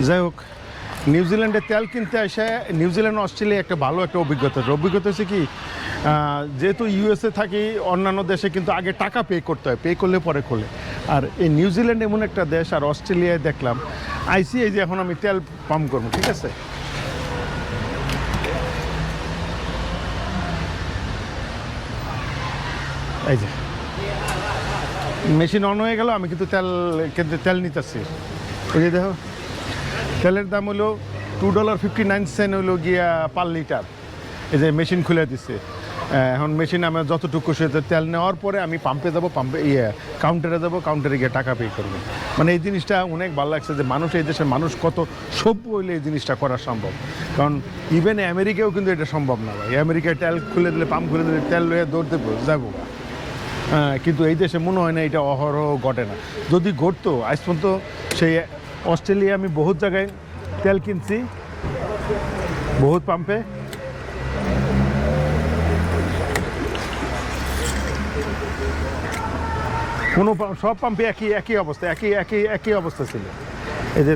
যাই হোক, নিউজিল্যান্ডে তেল কিনতে এসে নিউজিল্যান্ড অস্ট্রেলিয়া একটা ভালো একটা অভিজ্ঞতা হচ্ছে কি, যেহেতু ইউএসএ থাকি, অন্যান্য দেশে কিন্তু আগে টাকা পে করতে হয়, পে করলে পরে খোলে। আর এই নিউজিল্যান্ড এমন একটা দেশ, আর অস্ট্রেলিয়ায় দেখলাম আইসি, এই যে এখন আমি তেল পাম্প করবো, ঠিক আছে, এই যে মেশিন অন হয়ে গেল, আমি কিন্তু তেল নিতেছি। এই যে দেখো, তেলের দাম হলো $2.59 হলো গিয়া পার লিটার। এই যে মেশিন খুলে দিচ্ছে, এখন মেশিন আমার যতটুকু সেটা তেল নেওয়ার পরে আমি পাম্পে যাবো, কাউন্টারে যাবো, কাউন্টারে গিয়ে টাকা পে করবো। মানে এই জিনিসটা অনেক ভালো লাগছে যে মানুষ, এই দেশের মানুষ কত সভ্য হইলে এই জিনিসটা করা সম্ভব। কারণ ইভেন আমেরিকাও কিন্তু এটা সম্ভব না ভাই। আমেরিকায় তেল খুলে দিলে, পাম্প খুলে দিলে তেল লয়ে দৌড় দেবো যাবো, কিন্তু এই দেশে মনে হয় না এটা অহরহ ঘটে না। যদি ঘটতো, আজ পর্যন্ত সেই অস্ট্রেলিয়া আমি বহুত জায়গায় তেল কিনছি, বহুত পাম্পে, সব পাম্পে একই অবস্থা ছিল। এই যে